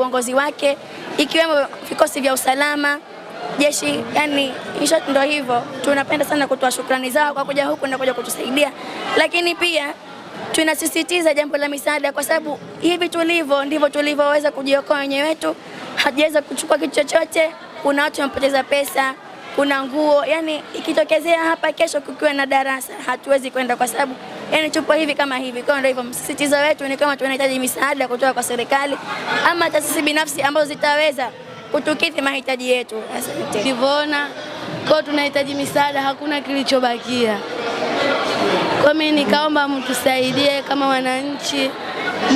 uongozi wake, ikiwemo vikosi vya usalama, jeshi, yani ndio hivyo. Tunapenda sana kutoa shukrani zao kwa kuja huku na kuja kutusaidia, lakini pia tunasisitiza jambo la misaada, kwa sababu hivi tulivyo ndivyo tulivyoweza kujiokoa wenyewe wetu. Hajaweza kuchukua kitu chochote. Kuna watu wamepoteza pesa, kuna nguo, yani ikitokezea hapa kesho kukiwa na darasa hatuwezi kwenda, kwa sababu yani tupo hivi kama hivi. Kwa ndio hivyo msisitizo wetu ni kama tunahitaji misaada kutoka kwa serikali ama taasisi binafsi ambazo zitaweza kutukidhi mahitaji yetu. Asante. Tulivyoona kwa tunahitaji misaada, hakuna kilichobakia. Kwa mimi nikaomba mtusaidie kama wananchi,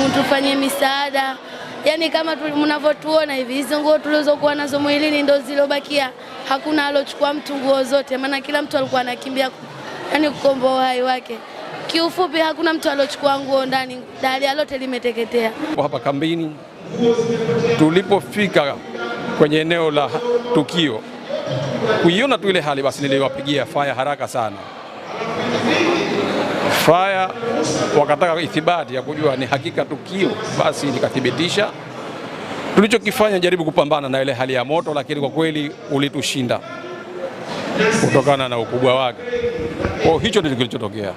mtufanyie misaada. Yani kama mnavyotuona hivi, hizo nguo tulizokuwa nazo mwilini ndio zilobakia. Hakuna alochukua mtu nguo zote, maana kila mtu alikuwa anakimbia yani kukomboa uhai wake. Kiufupi hakuna mtu alochukua nguo ndani, dali lote limeteketea. Hapa kambini tulipofika kwenye eneo la tukio, kuiona tu ile hali, basi niliwapigia fire haraka sana. Fire wakataka ithibati ya kujua ni hakika tukio, basi nikathibitisha. Tulichokifanya jaribu kupambana na ile hali ya moto, lakini kwa kweli ulitushinda kutokana na ukubwa wake. Kwa hicho ndicho kilichotokea.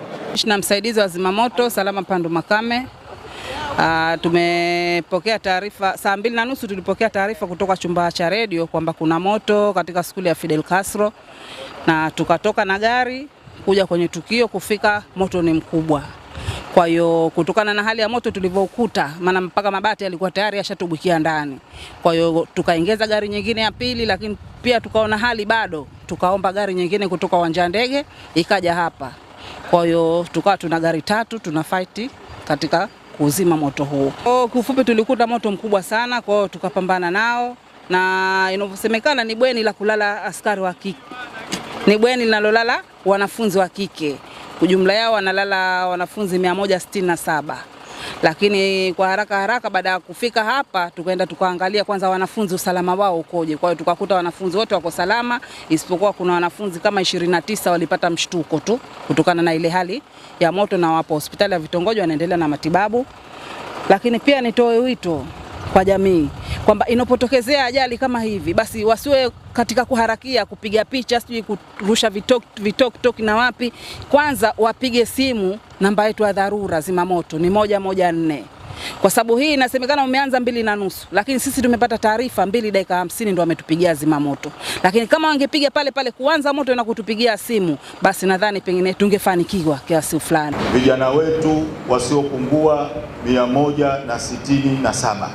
Na msaidizi wa zimamoto Salama Pandu Makame, tumepokea taarifa saa 2:30 tulipokea taarifa kutoka chumba cha redio kwamba kuna moto katika skuli ya Fidel Castro, na tukatoka na gari kuja kwenye tukio. Kufika moto ni mkubwa, kwa hiyo kutokana na hali ya moto tulivyokuta, maana mpaka mabati yalikuwa tayari yashatubukia ndani, kwa hiyo tukaongeza gari nyingine ya pili, lakini pia tukaona hali bado, tukaomba gari nyingine kutoka uwanja wa ndege ikaja hapa. Kwa hiyo tukawa tuna gari 3 tuna fight katika kuzima moto huu. Kwa kifupi tulikuta moto mkubwa sana, kwa hiyo tukapambana nao, na inavyosemekana ni bweni la kulala askari wa kike. Ni bweni linalolala wanafunzi wa kike. Ujumla yao wanalala wanafunzi 167. Lakini kwa haraka baada ya kufika hapa tukaenda tukaangalia kwanza wanafunzi usalama wao ukoje. Kwa hiyo tukakuta wanafunzi wote wako salama, isipokuwa kuna wanafunzi kama 29 walipata mshtuko tu kutokana na ile hali ya moto, na wapo hospitali ya Vitongoji wanaendelea na matibabu. Lakini pia nitoe wito kwa jamii kwamba inapotokezea ajali kama hivi, basi wasiwe katika kuharakia kupiga picha, sijui kurusha vitok na wapi. Kwanza wapige simu namba yetu ya dharura zimamoto ni 114, kwa sababu hii inasemekana umeanza 2:30, lakini sisi tumepata taarifa 2:50 ndio wametupigia zimamoto. Lakini kama wangepiga pale kuanza moto na kutupigia simu, basi nadhani pengine tungefanikiwa kiasi fulani. Vijana wetu wasiopungua 167